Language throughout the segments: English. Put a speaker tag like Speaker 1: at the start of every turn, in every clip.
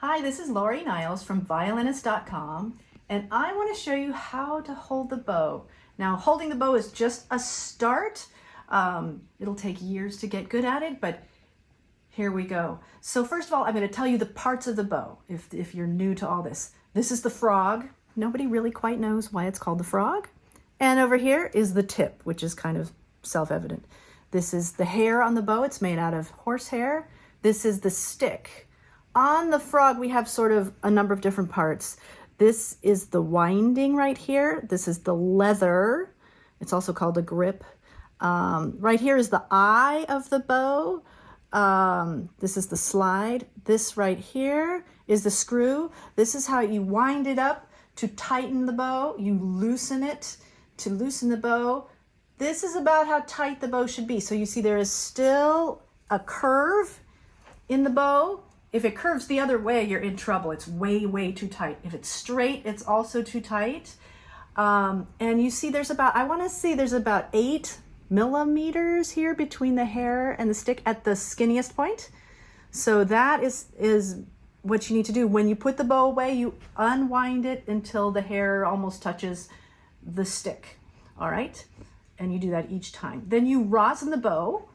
Speaker 1: Hi, this is Lori Niles from Violinist.com, and I want to show you how to hold the bow. Now, holding the bow is just a start. It'll take years to get good at it, but here we go. So first of all, I'm going to tell you the parts of the bow, if you're new to all this. This is the frog. Nobody really quite knows why it's called the frog. And over here is the tip, which is kind of self-evident. This is the hair on the bow. It's made out of horsehair. This is the stick. On the frog, we have sort of a number of different parts. This is the winding right here. This is the leather. It's also called a grip. Right here is the eye of the bow. This is the slide. This right here is the screw. This is how you wind it up to tighten the bow. You loosen it to loosen the bow. This is about how tight the bow should be. So you see there is still a curve in the bow. If it curves the other way, you're in trouble. It's way, way too tight. If it's straight, it's also too tight. And you see there's about, I want to say there's about 8 millimeters here between the hair and the stick at the skinniest point. So that is what you need to do. When you put the bow away, you unwind it until the hair almost touches the stick. All right? And you do that each time. Then you rosin the bow.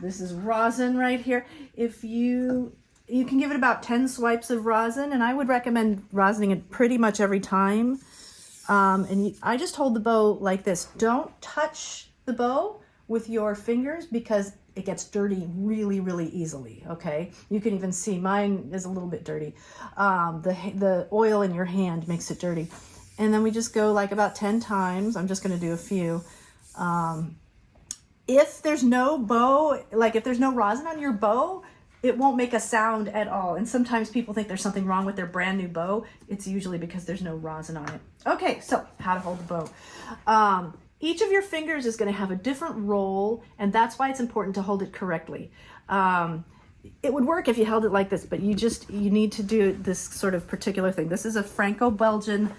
Speaker 1: This is rosin right here. If you can give it about 10 swipes of rosin, and I would recommend rosining it pretty much every time. I just hold the bow like this. Don't touch the bow with your fingers because it gets dirty really, really easily, okay? You can even see mine is a little bit dirty. The oil in your hand makes it dirty. And then we just go like about 10 times. I'm just gonna do a few. If there's no bow, like if there's no rosin on your bow, it won't make a sound at all. And sometimes people think there's something wrong with their brand new bow. It's usually because there's no rosin on it. Okay, so how to hold the bow. Each of your fingers is going to have a different role, and that's why it's important to hold it correctly. It would work if you held it like this, but you need to do this sort of particular thing. This is a Franco-Belgian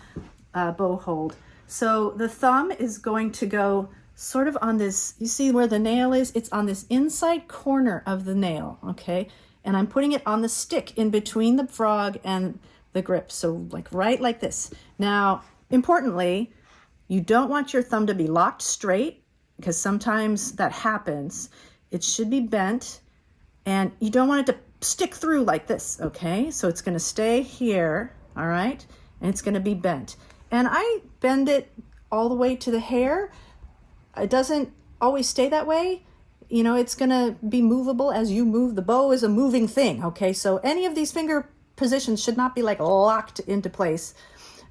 Speaker 1: bow hold. So the thumb is going to go sort of on this, you see where the nail is? It's on this inside corner of the nail, okay? And I'm putting it on the stick in between the frog and the grip. So like right like this. Now, importantly, you don't want your thumb to be locked straight because sometimes that happens. It should be bent and you don't want it to stick through like this, okay? So it's gonna stay here, all right? And it's gonna be bent. And I bend it all the way to the hair. It doesn't always stay that way. You know, it's going to be movable as you move. The bow is a moving thing, okay? So any of these finger positions should not be like locked into place,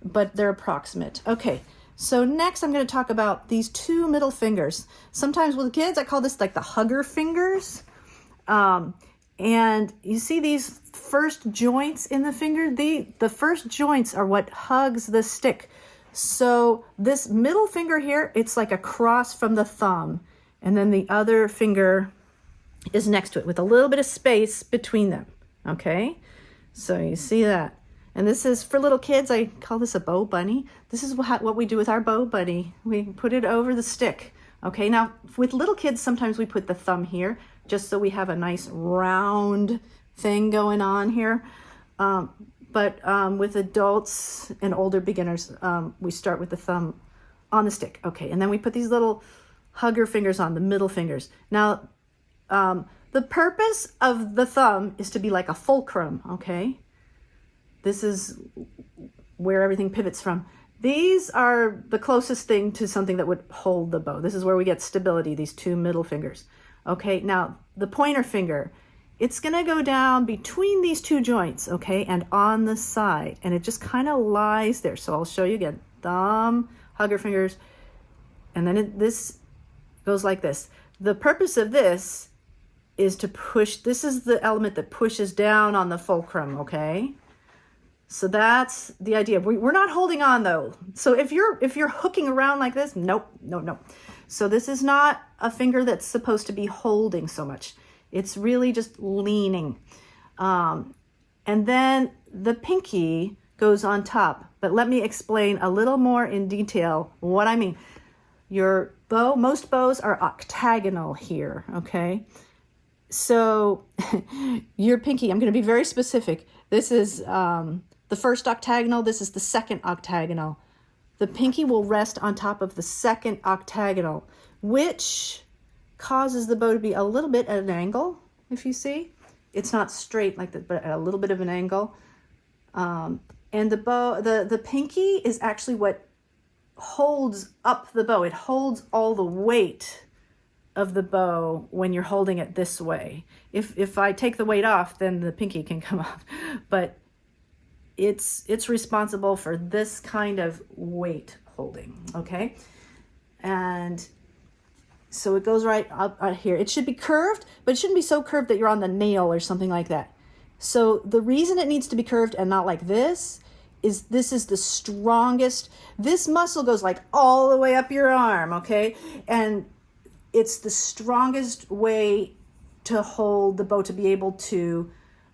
Speaker 1: but they're approximate. Okay, so next I'm going to talk about these 2 middle fingers. Sometimes with kids, I call this like the hugger fingers. And you see these first joints in the finger? The first joints are what hugs the stick. So this middle finger here, it's like across from the thumb. And then the other finger is next to it with a little bit of space between them. Okay, so you see that. And this is for little kids. I call this a bow bunny. This is what we do with our bow bunny. We put it over the stick. Okay, now with little kids, sometimes we put the thumb here just so we have a nice round thing going on here. But with adults and older beginners, we start with the thumb on the stick. Okay, and then we put these little hugger fingers on, the middle fingers. Now, the purpose of the thumb is to be like a fulcrum, okay? This is where everything pivots from. These are the closest thing to something that would hold the bow. This is where we get stability, these 2 middle fingers. Okay, now the pointer finger, it's gonna go down between these 2 joints, okay, and on the side, and it just kind of lies there. So I'll show you again, thumb, hugger fingers, and then this goes like this. The purpose of this is to push, this is the element that pushes down on the fulcrum, okay? So that's the idea. We're not holding on though. So if you're hooking around like this, nope. So this is not a finger that's supposed to be holding so much. It's really just leaning. And then the pinky goes on top. But let me explain a little more in detail what I mean. Your bow, most bows are octagonal here, okay? So your pinky, I'm going to be very specific. This is the first octagonal. This is the second octagonal. The pinky will rest on top of the second octagonal, which causes the bow to be a little bit at an angle, if you see. It's not straight like that, but at a little bit of an angle. And the bow, the pinky is actually what holds up the bow. It holds all the weight of the bow when you're holding it this way. If I take the weight off, then the pinky can come off. But it's responsible for this kind of weight holding, okay? And so it goes right up here. It should be curved, but it shouldn't be so curved that you're on the nail or something like that. So the reason it needs to be curved and not like this is the strongest. This muscle goes like all the way up your arm, okay? And it's the strongest way to hold the bow, to be able to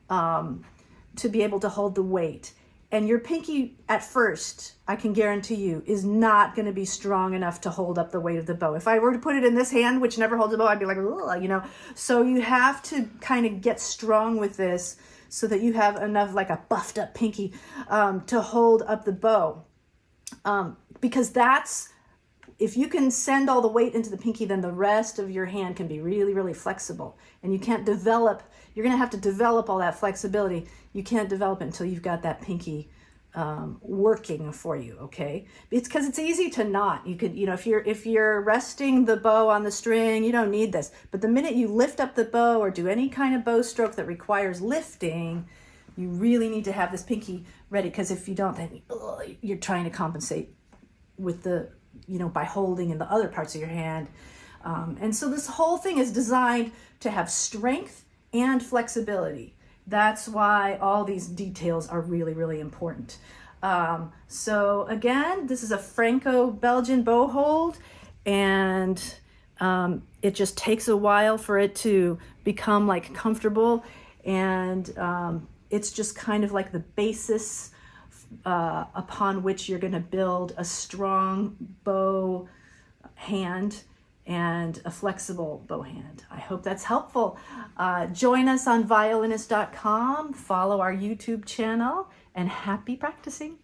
Speaker 1: hold the weight. And your pinky at first, I can guarantee you, is not going to be strong enough to hold up the weight of the bow. If I were to put it in this hand, which never holds a bow, I'd be like, ugh, you know. So you have to kind of get strong with this so that you have enough, like a buffed up pinky, to hold up the bow. Because that's, if you can send all the weight into the pinky, then the rest of your hand can be really, really flexible. And you can't develop, you're going to have to develop all that flexibility. You can't develop it until you've got that pinky working for you, okay? It's because it's easy to knot. You could, you know, if you're resting the bow on the string, you don't need this. But the minute you lift up the bow or do any kind of bow stroke that requires lifting, you really need to have this pinky ready, because if you don't, then you're trying to compensate with the, you know, by holding in the other parts of your hand. And so this whole thing is designed to have strength and flexibility. That's why all these details are really, really important. So again, this is a Franco-Belgian bow hold, and it just takes a while for it to become like comfortable. And it's just kind of like the basis upon which you're going to build a strong bow hand and a flexible bow hand. I hope that's helpful. Join us on Violinist.com, follow our YouTube channel, and happy practicing.